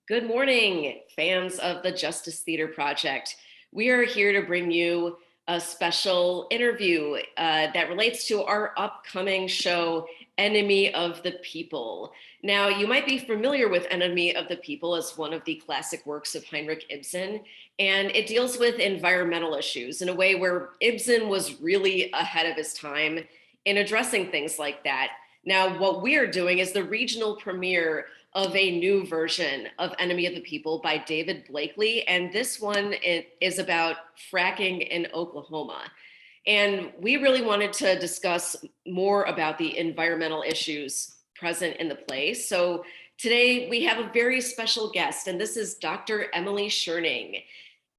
Good morning, fans of the Justice Theater Project. We are here to bring you a special interview that relates to our upcoming show, Enemy of the People. Now, you might be familiar with Enemy of the People as one of the classic works of Heinrich Ibsen, and it deals with environmental issues in a way where Ibsen was really ahead of his time in addressing things like that. Now, what we are doing is the regional premiere of a new version of Enemy of the People by David Blakely. And this one is about fracking in Oklahoma. And we really wanted to discuss more about the environmental issues present in the play. So today we have a very special guest, and this is Dr. Emily Scherning.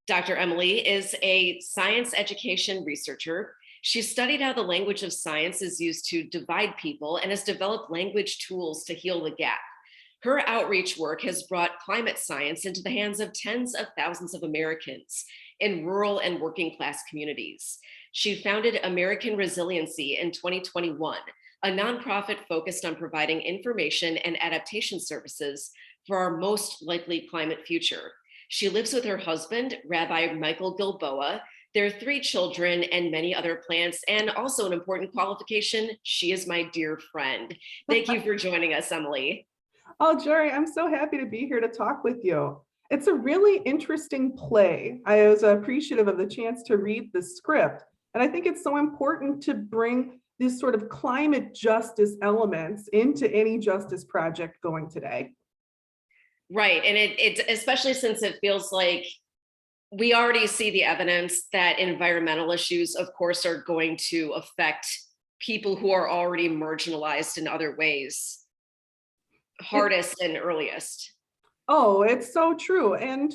Dr. Emily is a science education researcher. She studied how the language of science is used to divide people and has developed language tools to heal the gap. Her outreach work has brought climate science into the hands of tens of thousands of Americans in rural and working class communities. She founded American Resiliency in 2021, a nonprofit focused on providing information and adaptation services for our most likely climate future. She lives with her husband, Rabbi Michael Gilboa, their 3 children, and many other plants. And also an important qualification, she is my dear friend. Thank you for joining us, Emily. Oh, Jorie, I'm so happy to be here to talk with you. It's a really interesting play. I was appreciative of the chance to read the script. And I think it's so important to bring these sort of climate justice elements into any justice project going today. Right. And it's especially since it feels like we already see the evidence that environmental issues, of course, are going to affect people who are already marginalized in other ways hardest and earliest. Oh, it's so true. And,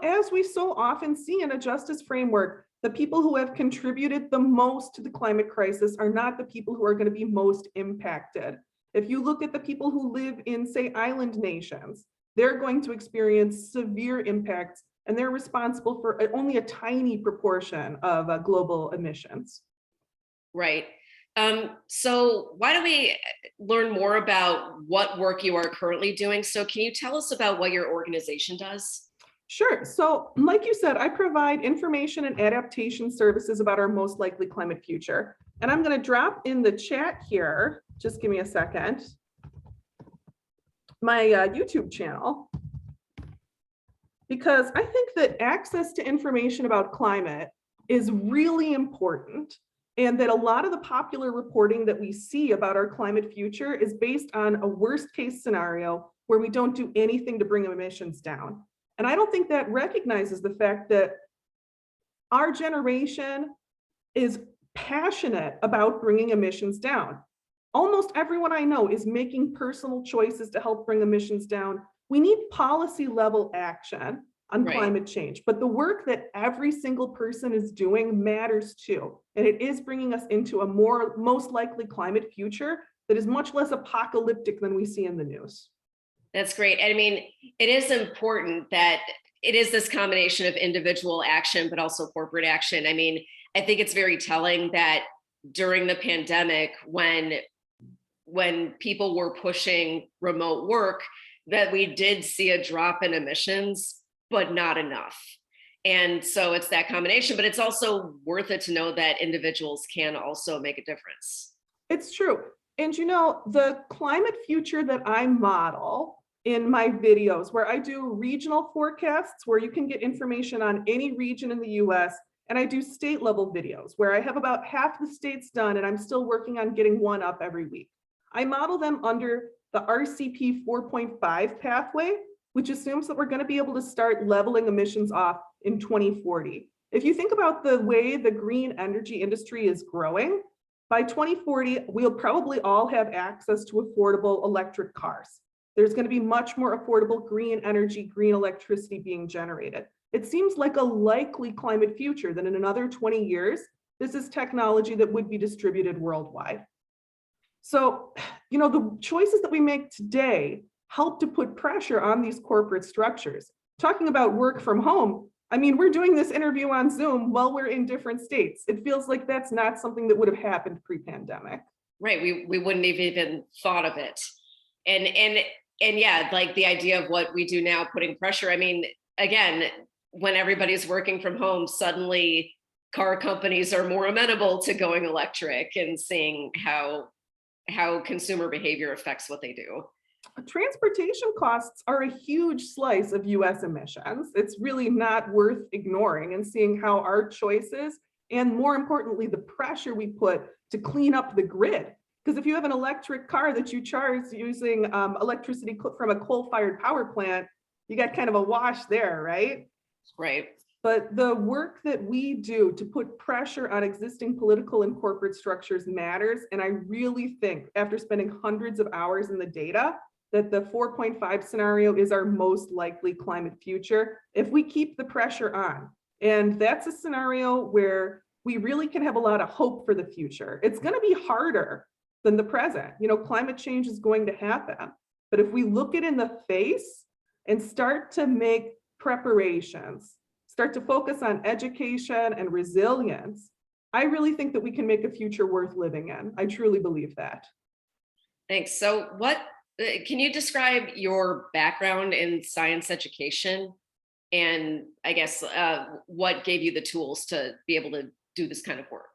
as we so often see in a justice framework, the people who have contributed the most to the climate crisis are not the people who are going to be most impacted. If you look at the people who live in, say, island nations, they're going to experience severe impacts, and they're responsible for only a tiny proportion of global emissions. Right. So why don't we learn more about what work you are currently doing? So can you tell us about what your organization does? Sure. So, like you said, I provide information and adaptation services about our most likely climate future. And I'm going to drop in the chat here, just give me a second, my YouTube channel, because I think that access to information about climate is really important. And that a lot of the popular reporting that we see about our climate future is based on a worst case scenario where we don't do anything to bring emissions down. And I don't think that recognizes the fact that our generation is passionate about bringing emissions down. Almost everyone I know is making personal choices to help bring emissions down. We need policy level action on climate change, but the work that every single person is doing matters too. And it is bringing us into a most likely climate future that is much less apocalyptic than we see in the news. That's great. I mean, it is important that it is this combination of individual action, but also corporate action. I mean, I think it's very telling that during the pandemic, when people were pushing remote work, that we did see a drop in emissions, but not enough. And so it's that combination, but it's also worth it to know that individuals can also make a difference. It's true. And the climate future that I model in my videos, where I do regional forecasts, where you can get information on any region in the US, and I do state level videos, where I have about half the states done, and I'm still working on getting one up every week. I model them under the RCP 4.5 pathway, which assumes that we're going to be able to start leveling emissions off in 2040. If you think about the way the green energy industry is growing, by 2040, we'll probably all have access to affordable electric cars. There's going to be much more affordable green energy, green electricity being generated. It seems like a likely climate future that in another 20 years, this is technology that would be distributed worldwide. So, the choices that we make today help to put pressure on these corporate structures. Talking about work from home, I mean, we're doing this interview on Zoom while we're in different states. It feels like that's not something that would have happened pre-pandemic. Right. We wouldn't have even thought of it. And And yeah, like the idea of what we do now, putting pressure. I mean, again, when everybody's working from home, suddenly car companies are more amenable to going electric and seeing how consumer behavior affects what they do. Transportation costs are a huge slice of US emissions. It's really not worth ignoring and seeing how our choices, and more importantly, the pressure we put to clean up the grid. Because if you have an electric car that you charge using electricity from a coal-fired power plant, you got kind of a wash there, right? Right. But the work that we do to put pressure on existing political and corporate structures matters. And I really think, after spending hundreds of hours in the data, that the 4.5 scenario is our most likely climate future if we keep the pressure on. And that's a scenario where we really can have a lot of hope for the future. It's going to be harder than the present. You know, climate change is going to happen. But if we look it in the face and start to make preparations, start to focus on education and resilience, I really think that we can make a future worth living in. I truly believe that. Thanks. So what can you describe your background in science education, and I guess what gave you the tools to be able to do this kind of work?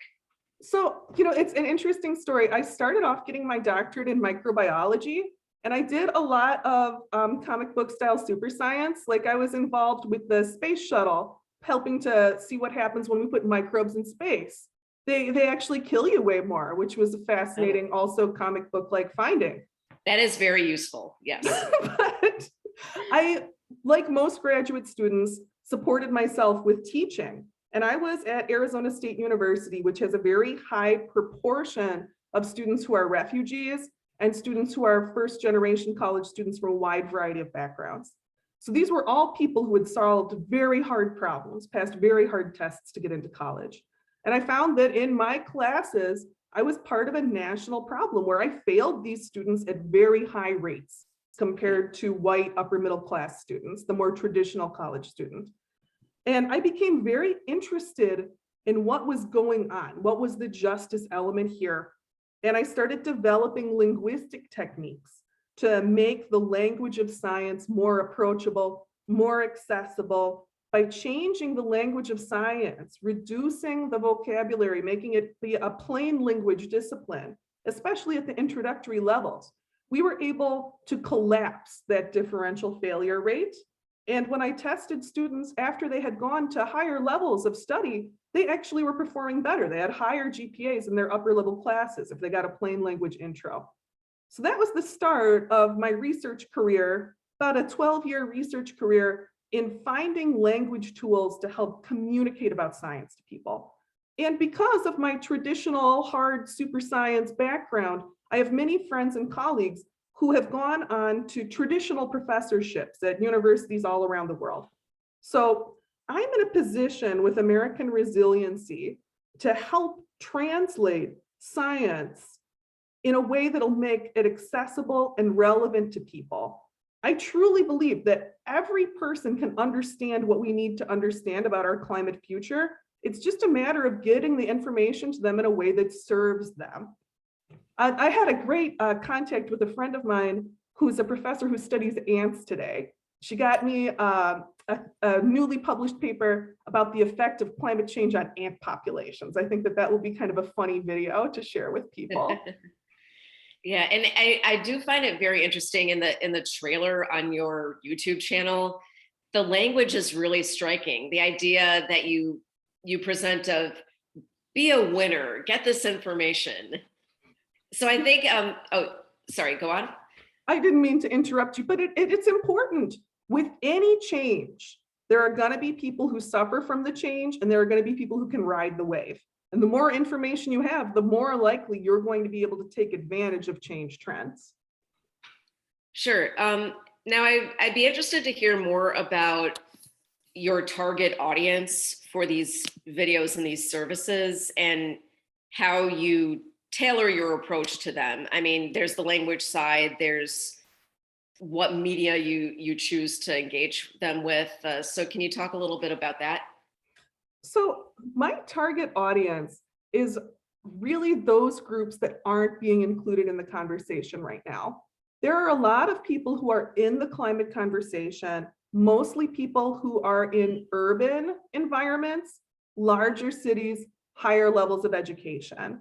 So, you know, it's an interesting story. I started off getting my doctorate in microbiology, and I did a lot of comic book style super science. Like, I was involved with the space shuttle, helping to see what happens when we put microbes in space. They actually kill you way more, which was a fascinating, also comic book like finding. That is very useful. Yes. But I, like most graduate students, supported myself with teaching. And I was at Arizona State University, which has a very high proportion of students who are refugees and students who are first generation college students from a wide variety of backgrounds. So these were all people who had solved very hard problems, passed very hard tests to get into college. And I found that in my classes, I was part of a national problem where I failed these students at very high rates compared to white upper middle class students, the more traditional college student. And I became very interested in what was going on, what was the justice element here. And I started developing linguistic techniques to make the language of science more approachable, more accessible, by changing the language of science, reducing the vocabulary, making it be a plain language discipline, especially at the introductory levels. We were able to collapse that differential failure rate. And when I tested students after they had gone to higher levels of study, they actually were performing better. They had higher GPAs in their upper level classes if they got a plain language intro. So that was the start of my research career, about a 12-year research career in finding language tools to help communicate about science to people. And because of my traditional hard super science background, I have many friends and colleagues who have gone on to traditional professorships at universities all around the world. So I'm in a position with American Resiliency to help translate science in a way that'll make it accessible and relevant to people. I truly believe that every person can understand what we need to understand about our climate future. It's just a matter of getting the information to them in a way that serves them. I had a great contact with a friend of mine who's a professor who studies ants today. She got me a newly published paper about the effect of climate change on ant populations. I think that that will be kind of a funny video to share with people. Yeah, and I do find it very interesting in the trailer on your YouTube channel. The language is really striking. The idea that you present of be a winner, get this information. So I think oh, sorry, go on. I didn't mean to interrupt you, but it's important. With any change, there are going to be people who suffer from the change, and there are going to be people who can ride the wave. And the more information you have, the more likely you're going to be able to take advantage of change trends. Sure. Now, I'd be interested to hear more about your target audience for these videos and these services and how you tailor your approach to them. I mean, there's the language side, there's what media you choose to engage them with. So can you talk a little bit about that? So my target audience is really those groups that aren't being included in the conversation right now. There are a lot of people who are in the climate conversation, mostly people who are in urban environments, larger cities, higher levels of education.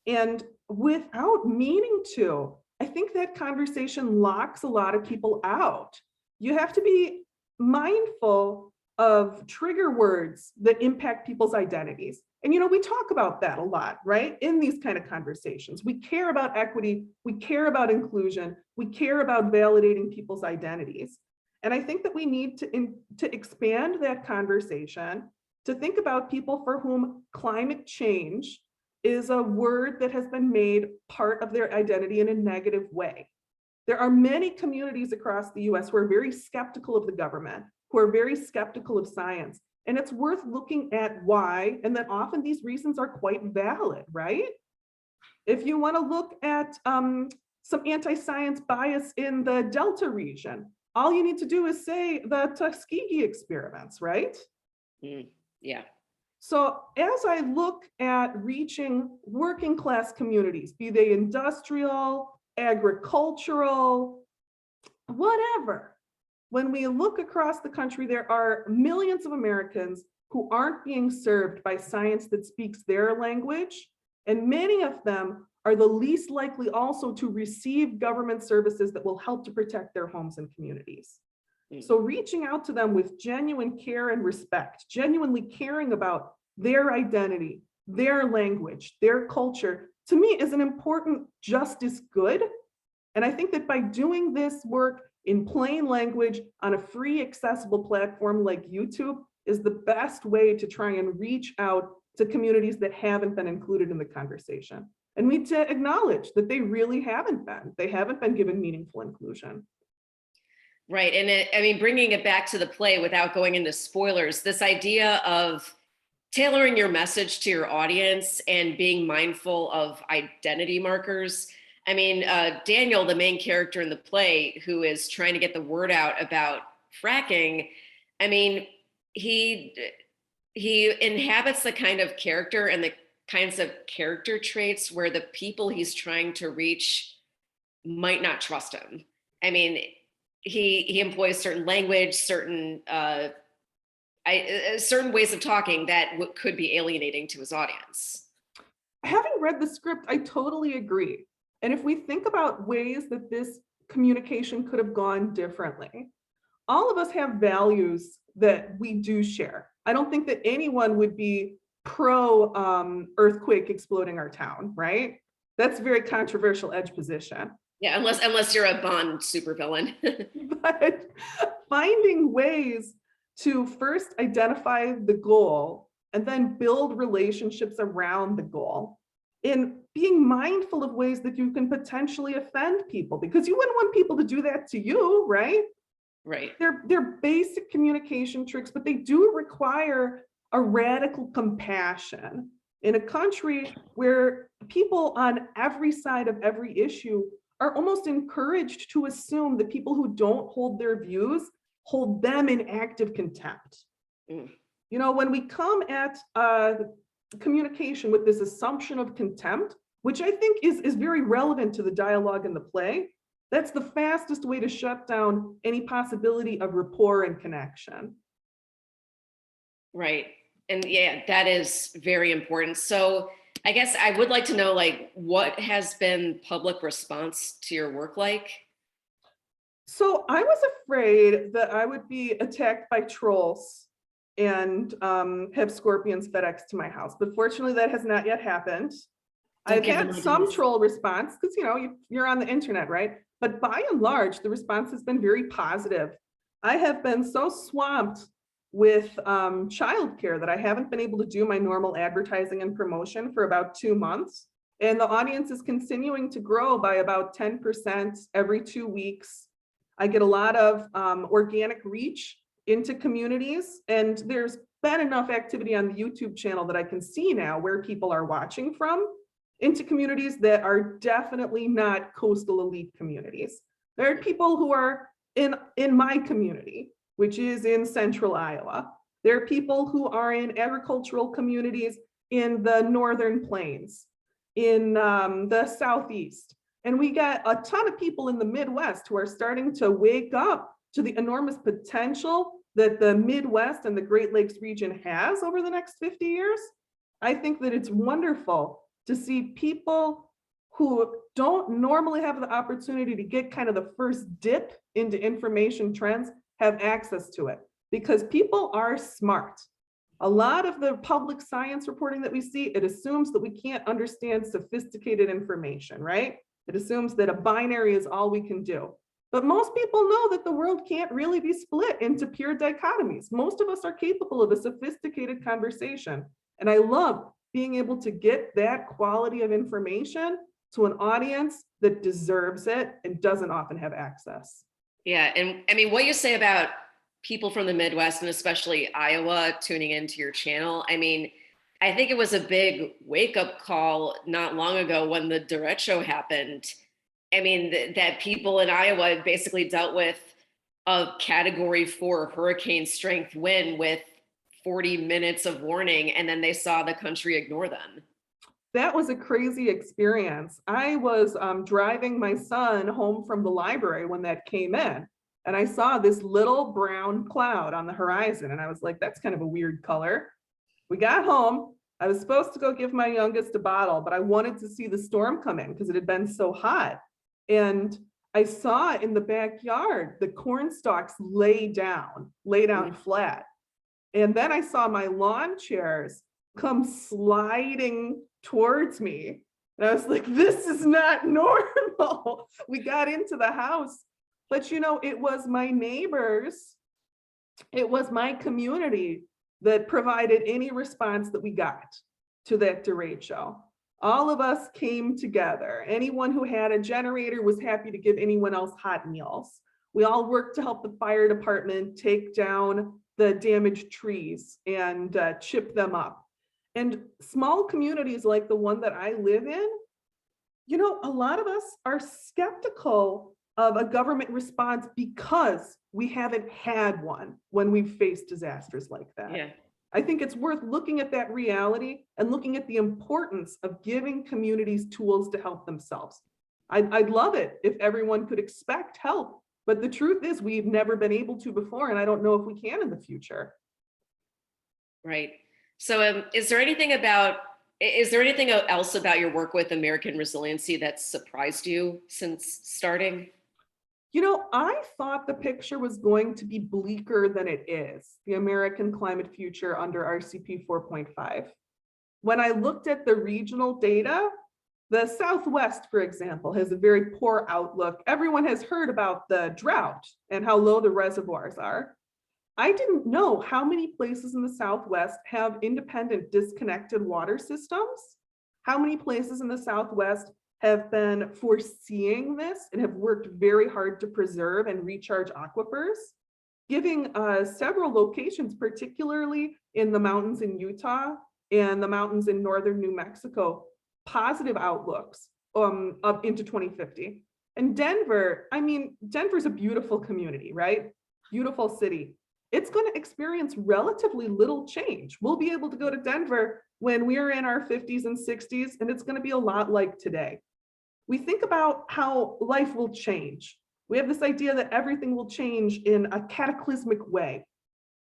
And without meaning to, I think that conversation locks a lot of people out. You have to be mindful of trigger words that impact people's identities. And we talk about that a lot, right? In these kind of conversations. We care about equity, we care about inclusion, we care about validating people's identities. And I think that we need to expand that conversation to think about people for whom climate change is a word that has been made part of their identity in a negative way. There are many communities across the US who are very skeptical of the government, who are very skeptical of science. And it's worth looking at why, and that often these reasons are quite valid, right? If you want to look at some anti-science bias in the Delta region, all you need to do is say the Tuskegee experiments, right? Yeah. So as I look at reaching working class communities, be they industrial, agricultural, whatever, when we look across the country, there are millions of Americans who aren't being served by science that speaks their language, and many of them are the least likely also to receive government services that will help to protect their homes and communities. So reaching out to them with genuine care and respect, genuinely caring about their identity, their language, their culture, to me is an important justice good. And I think that by doing this work in plain language on a free, accessible platform like YouTube is the best way to try and reach out to communities that haven't been included in the conversation. And we need to acknowledge that they really haven't been. They haven't been given meaningful inclusion. Right. And I mean, bringing it back to the play without going into spoilers, this idea of tailoring your message to your audience and being mindful of identity markers. I mean, Daniel, the main character in the play, who is trying to get the word out about fracking, I mean, he inhabits the kind of character and the kinds of character traits where the people he's trying to reach might not trust him. I mean, he employs certain language, certain ways of talking that could be alienating to his audience. Having read the script, I totally agree. And if we think about ways that this communication could have gone differently, all of us have values that we do share. I don't think that anyone would be pro earthquake exploding our town, right? That's a very controversial edge position. Yeah, unless you're a Bond supervillain. But finding ways to first identify the goal and then build relationships around the goal, in being mindful of ways that you can potentially offend people, because you wouldn't want people to do that to you, right? Right. They're basic communication tricks, but they do require a radical compassion in a country where people on every side of every issue are almost encouraged to assume that people who don't hold their views hold them in active contempt. When we come at communication with this assumption of contempt, which I think is very relevant to the dialogue in the play, that's the fastest way to shut down any possibility of rapport and connection. Right. And yeah, that is very important. So I guess I would like to know, what has been public response to your work like? So I was afraid that I would be attacked by trolls and have scorpions FedEx to my house, but fortunately that has not yet happened. I've had some troll response because you're on the internet, right? But by and large, the response has been very positive. I have been so swamped with childcare that I haven't been able to do my normal advertising and promotion for about 2 months. And the audience is continuing to grow by about 10% every 2 weeks. I get a lot of organic reach into communities, and there's been enough activity on the YouTube channel that I can see now where people are watching from, into communities that are definitely not coastal elite communities. There are people who are in my community, which is in central Iowa. There are people who are in agricultural communities in the northern plains, in the southeast. And we got a ton of people in the Midwest who are starting to wake up to the enormous potential that the Midwest and the Great Lakes region has over the next 50 years. I think that it's wonderful to see people who don't normally have the opportunity to get kind of the first dip into information trends have access to it, because people are smart. A lot of the public science reporting that we see, it assumes that we can't understand sophisticated information, right? It assumes that a binary is all we can do. But most people know that the world can't really be split into pure dichotomies. Most of us are capable of a sophisticated conversation. And I love being able to get that quality of information to an audience that deserves it and doesn't often have access. Yeah, and I mean, what you say about people from the Midwest and especially Iowa tuning into your channel, I mean, I think it was a big wake-up call not long ago when the derecho happened. I mean, that people in Iowa basically dealt with a Category 4 hurricane strength wind with 40 minutes of warning, and then they saw the country ignore them. That was a crazy experience. I was driving my son home from the library when that came in, and I saw this little brown cloud on the horizon, and I was like, that's kind of a weird color. We got home. I was supposed to go give my youngest a bottle, but I wanted to see the storm come in because it had been so hot. And I saw in the backyard, the corn stalks lay down flat. And then I saw my lawn chairs come sliding towards me. And I was like, this is not normal. We got into the house, but you know, it was my neighbors, it was my community that provided any response that we got to that derecho. All of us came together. Anyone who had a generator was happy to give anyone else hot meals. We all worked to help the fire department take down the damaged trees and chip them up. And small communities like the one that I live in, you know, a lot of us are skeptical of a government response because we haven't had one when we've faced disasters like that. Yeah. I think it's worth looking at that reality and looking at the importance of giving communities tools to help themselves. I'd love it if everyone could expect help, but the truth is we've never been able to before, and I don't know if we can in the future. Right. So is there anything else about your work with American Resiliency that surprised you since starting? You know, I thought the picture was going to be bleaker than it is, the American climate future under RCP 4.5. When I looked at the regional data, the Southwest, for example, has a very poor outlook. Everyone has heard about the drought and how low the reservoirs are. I didn't know how many places in the Southwest have independent disconnected water systems, how many places in the Southwest have been foreseeing this and have worked very hard to preserve and recharge aquifers, giving several locations, particularly in the mountains in Utah and the mountains in northern New Mexico, positive outlooks up into 2050. And Denver, I mean, Denver's a beautiful community, right? Beautiful city. It's going to experience relatively little change. We'll be able to go to Denver when we're in our 50s and 60s, and it's going to be a lot like today. We think about how life will change. We have this idea that everything will change in a cataclysmic way.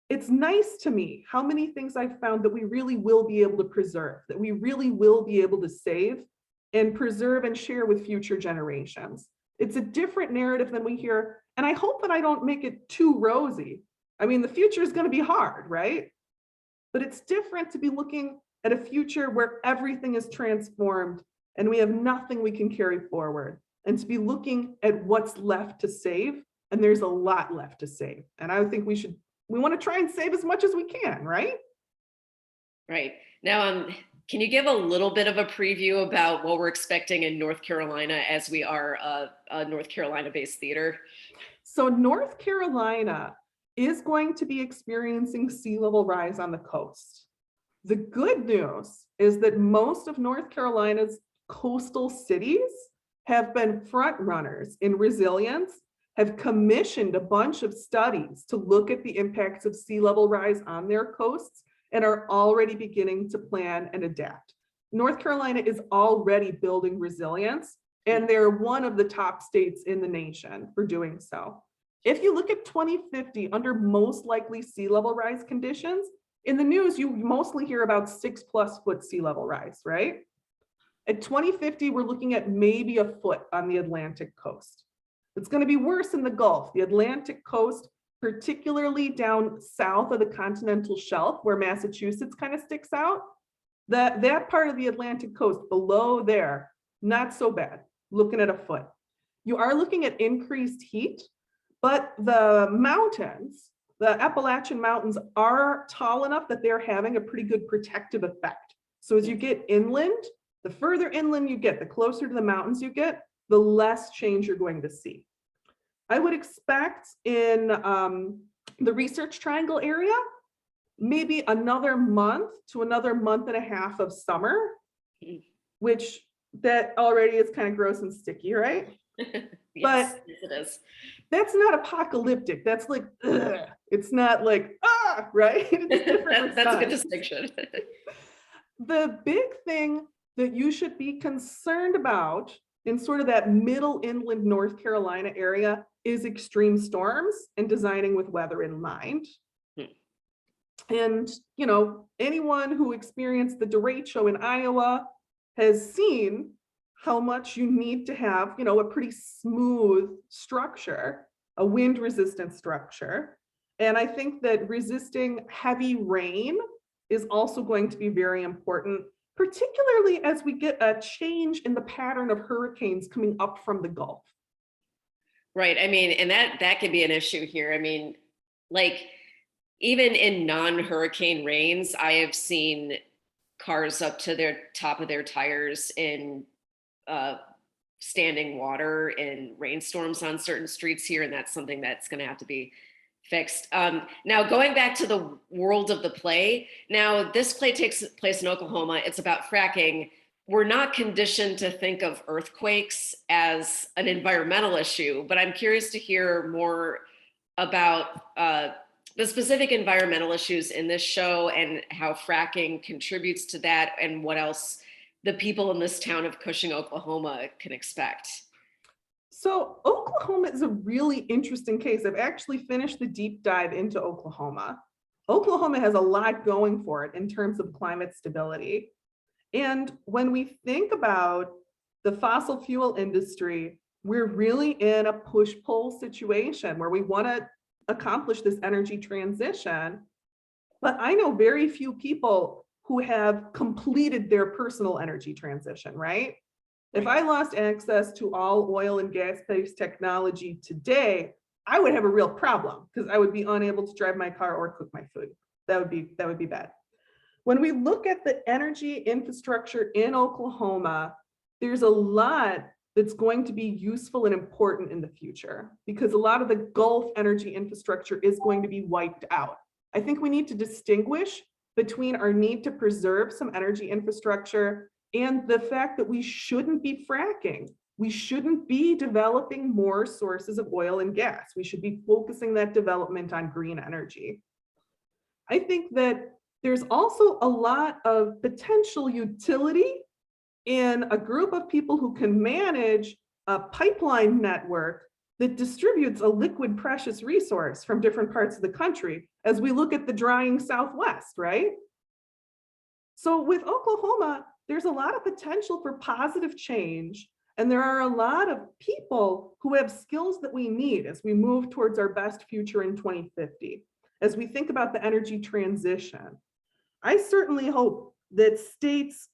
It's nice to me how many things I've found that we really will be able to preserve, that we really will be able to save and preserve and share with future generations. It's a different narrative than we hear, and I hope that I don't make it too rosy. I mean, the future is going to be hard, right? But it's different to be looking at a future where everything is transformed and we have nothing we can carry forward, and to be looking at what's left to save, and there's a lot left to save. And I think we want to try and save as much as we can, right? Right. Now, can you give a little bit of a preview about what we're expecting in North Carolina, as we are a North Carolina-based theater? So North Carolina is going to be experiencing sea level rise on the coast. The good news is that most of North Carolina's coastal cities have been front runners in resilience, have commissioned a bunch of studies to look at the impacts of sea level rise on their coasts, and are already beginning to plan and adapt. North Carolina is already building resilience And they're one of the top states in the nation for doing so. If you look at 2050, under most likely sea level rise conditions, in the news, you mostly hear about 6+ foot sea level rise, right? At 2050, we're looking at maybe a foot on the Atlantic coast. It's going to be worse in the Gulf. The Atlantic coast, particularly down south of the continental shelf where Massachusetts kind of sticks out, that part of the Atlantic coast below there, not so bad, looking at a foot. You are looking at increased heat, but the mountains, the Appalachian Mountains, are tall enough that they're having a pretty good protective effect. So as you get inland, the further inland you get, the closer to the mountains you get, the less change you're going to see. I would expect in the Research Triangle area, maybe another month to another month and a half of summer, which that already is kind of gross and sticky, right? Yes, but yes, it is. That's not apocalyptic. That's like, ugh. It's not like, right? It's different. That's a good distinction. The big thing that you should be concerned about in sort of that middle inland North Carolina area is extreme storms and designing with weather in mind. And, you know, anyone who experienced the derecho in Iowa has seen how much you need to have, you know, a pretty smooth structure, a wind resistant structure. And I think that resisting heavy rain is also going to be very important, particularly as we get a change in the pattern of hurricanes coming up from the Gulf. Right. I mean, and that could be an issue here. I mean, like, even in non-hurricane rains, I have seen cars up to their top of their tires in standing water in rainstorms on certain streets here, and that's something that's going to have to be fixed. Now, going back to the world of the play, now this play takes place in Oklahoma. It's about fracking. We're not conditioned to think of earthquakes as an environmental issue, but I'm curious to hear more about the specific environmental issues in this show and how fracking contributes to that, and what else the people in this town of Cushing, Oklahoma can expect. So Oklahoma is a really interesting case. I've actually finished the deep dive into Oklahoma. Oklahoma has a lot going for it in terms of climate stability. And when we think about the fossil fuel industry, we're really in a push-pull situation where we want to accomplish this energy transition. But I know very few people who have completed their personal energy transition, right? If I lost access to all oil and gas-based technology today, I would have a real problem because I would be unable to drive my car or cook my food. That would be bad. When we look at the energy infrastructure in Oklahoma, there's a lot that's going to be useful and important in the future because a lot of the Gulf energy infrastructure is going to be wiped out. I think we need to distinguish between our need to preserve some energy infrastructure and the fact that we shouldn't be fracking. We shouldn't be developing more sources of oil and gas. We should be focusing that development on green energy. I think that there's also a lot of potential utility in a group of people who can manage a pipeline network that distributes a liquid precious resource from different parts of the country as we look at the drying Southwest, right? So with Oklahoma, there's a lot of potential for positive change, and there are a lot of people who have skills that we need as we move towards our best future in 2050. As we think about the energy transition, I certainly hope that states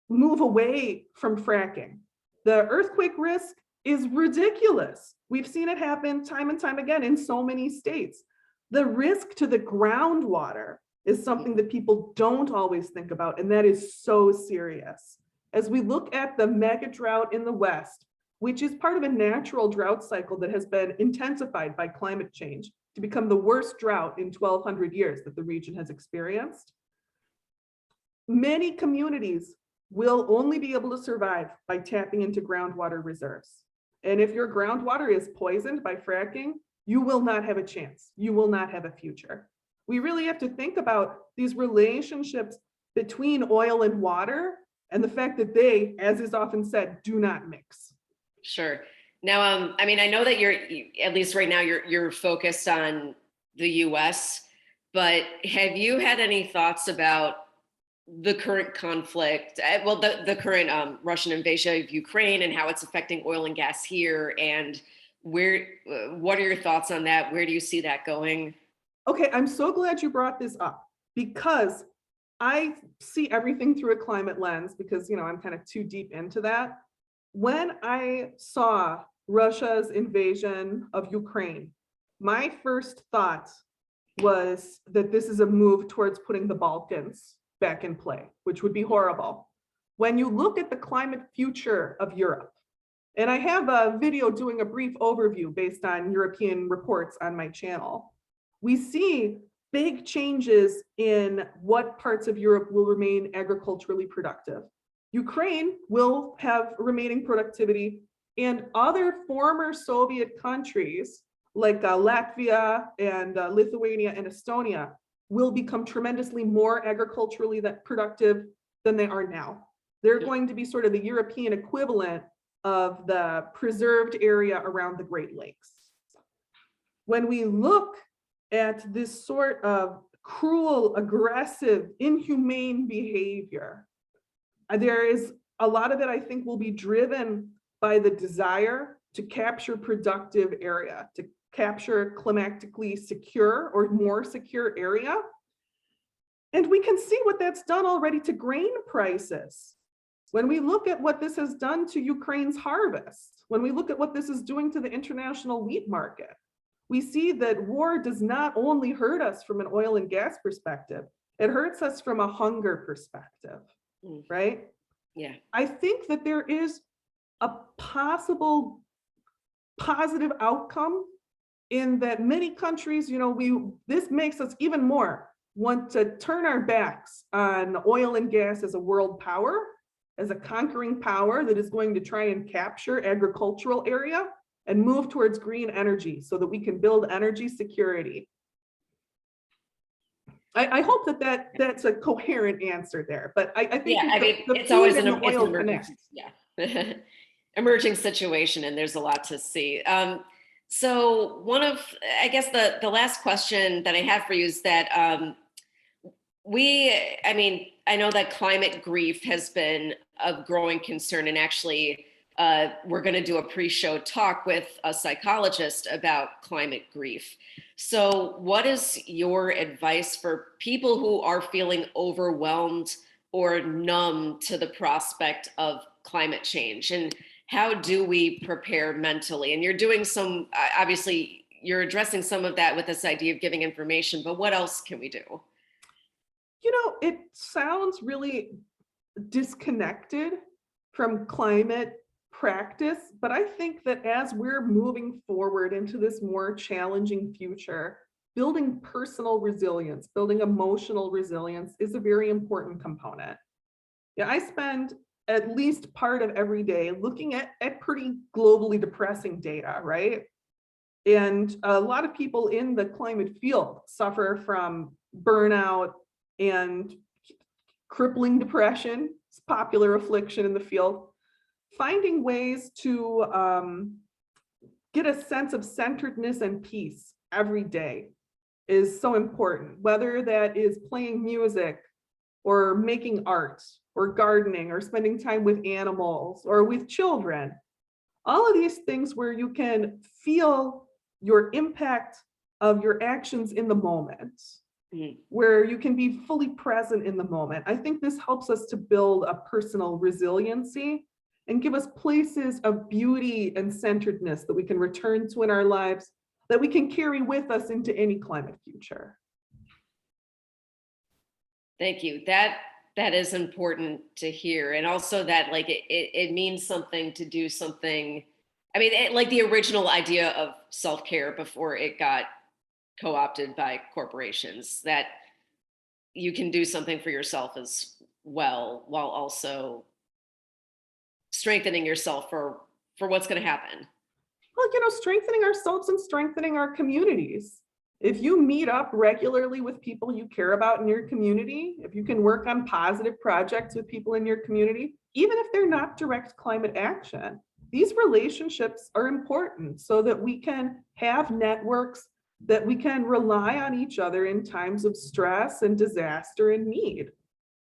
move away from fracking. The earthquake risk is ridiculous. We've seen it happen time and time again in so many states. The risk to the groundwater is something that people don't always think about, and that is so serious. As we look at the mega drought in the West, which is part of a natural drought cycle that has been intensified by climate change to become the worst drought in 1,200 years that the region has experienced, many communities will only be able to survive by tapping into groundwater reserves. And if your groundwater is poisoned by fracking, you will not have a chance. You will not have a future. We really have to think about these relationships between oil and water and the fact that they, as is often said, do not mix. Sure. Now, I mean, I know that at least right now, you're focused on the U.S., but have you had any thoughts about the current conflict? Well, the current Russian invasion of Ukraine and how it's affecting oil and gas here, and where? What are your thoughts on that? Where do you see that going? Okay, I'm so glad you brought this up because I see everything through a climate lens because, I'm kind of too deep into that. When I saw Russia's invasion of Ukraine, my first thought was that this is a move towards putting the Balkans back in play, which would be horrible. When you look at the climate future of Europe, and I have a video doing a brief overview based on European reports on my channel, we see big changes in what parts of Europe will remain agriculturally productive. Ukraine will have remaining productivity, and other former Soviet countries like Latvia and Lithuania and Estonia will become tremendously more agriculturally productive than they are now. They're going to be sort of the European equivalent of the preserved area around the Great Lakes. When we look at this sort of cruel, aggressive, inhumane behavior, there is a lot of it, I think, will be driven by the desire to capture productive area, to capture climatically secure or more secure area. And we can see what that's done already to grain prices. When we look at what this has done to Ukraine's harvest, when we look at what this is doing to the international wheat market, we see that war does not only hurt us from an oil and gas perspective, it hurts us from a hunger perspective, right? Yeah. I think that there is a possible positive outcome in that many countries, this makes us even more want to turn our backs on oil and gas as a world power, as a conquering power that is going to try and capture agricultural area and move towards green energy so that we can build energy security. I hope that's a coherent answer there, but I think Yeah, I mean, the it's always food an, and the it's an oil emergency. connect. Yeah. Emerging situation, and there's a lot to see. So I guess the last question that I have for you is that I mean, I know that climate grief has been of growing concern, and actually we're going to do a pre-show talk with a psychologist about climate grief. So what is your advice for people who are feeling overwhelmed or numb to the prospect of climate change? And how do we prepare mentally? And you're doing obviously you're addressing some of that with this idea of giving information, but what else can we do? It sounds really disconnected from climate practice, but I think that as we're moving forward into this more challenging future, building personal resilience, building emotional resilience is a very important component. Yeah, I spend at least part of every day looking at pretty globally depressing data, right? And a lot of people in the climate field suffer from burnout and crippling depression. It's a popular affliction in the field. Finding ways to get a sense of centeredness and peace every day is so important, whether that is playing music or making art or gardening or spending time with animals or with children. All of these things where you can feel your impact of your actions in the moment, where you can be fully present in the moment. I think this helps us to build a personal resiliency and give us places of beauty and centeredness that we can return to in our lives, that we can carry with us into any climate future. Thank you. That is important to hear. And also that like it means something to do something. I mean, like the original idea of self-care before it got co-opted by corporations, that you can do something for yourself as well, while also strengthening yourself for what's going to happen. Well, strengthening ourselves and strengthening our communities. If you meet up regularly with people you care about in your community, if you can work on positive projects with people in your community, even if they're not direct climate action, these relationships are important so that we can have networks, that we can rely on each other in times of stress and disaster and need.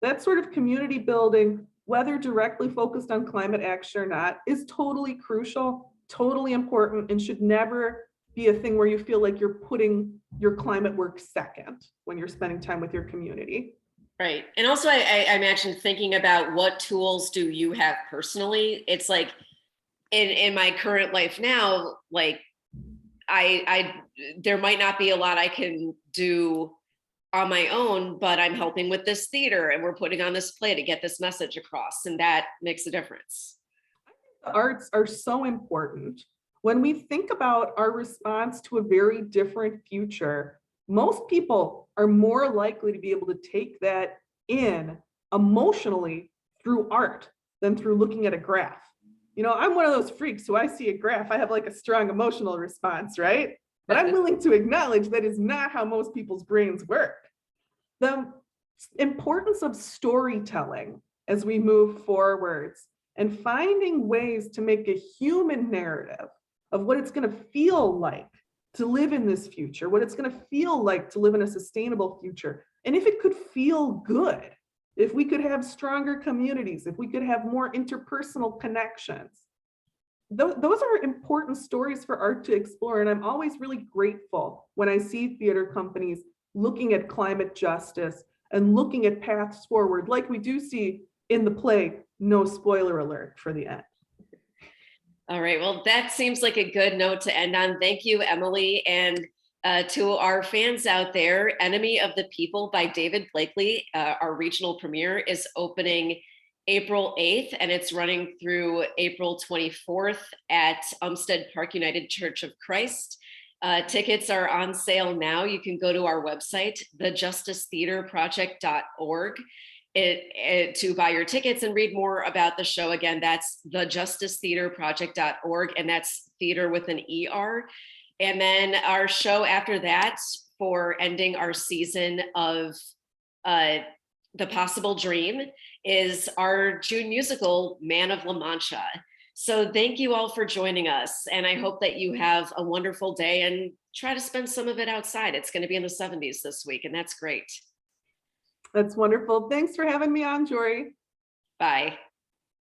That sort of community building, whether directly focused on climate action or not, is totally crucial, totally important, and should never be a thing where you feel like you're putting your climate work second when you're spending time with your community. Right. And also I imagine thinking about what tools do you have personally? It's like in my current life now, like I there might not be a lot I can do on my own, but I'm helping with this theater and we're putting on this play to get this message across, and that makes a difference. The arts are so important. When we think about our response to a very different future, most people are more likely to be able to take that in emotionally through art than through looking at a graph. You know, I'm one of those freaks who I see a graph, I have like a strong emotional response, right? But I'm willing to acknowledge that is not how most people's brains work. The importance of storytelling as we move forwards and finding ways to make a human narrative of what it's going to feel like to live in this future, what it's going to feel like to live in a sustainable future. And if it could feel good, if we could have stronger communities, if we could have more interpersonal connections, those are important stories for art to explore. And I'm always really grateful when I see theater companies looking at climate justice and looking at paths forward, like we do see in the play, no spoiler alert for the end. All right. Well, that seems like a good note to end on. Thank you, Emily. And to our fans out there, Enemy of the People by David Blakely, our regional premiere, is opening April 8th, and it's running through April 24th at Umstead Park United Church of Christ. Tickets are on sale now. You can go to our website, thejusticetheaterproject.org. To buy your tickets and read more about the show. Again, that's thejusticetheaterproject.org, and that's theater with an ER. And then our show after that, for ending our season of The Possible Dream, is our June musical, Man of La Mancha. So thank you all for joining us. And I hope that you have a wonderful day and try to spend some of it outside. It's going to be in the 70s this week, and that's great. That's wonderful. Thanks for having me on, Jorie. Bye.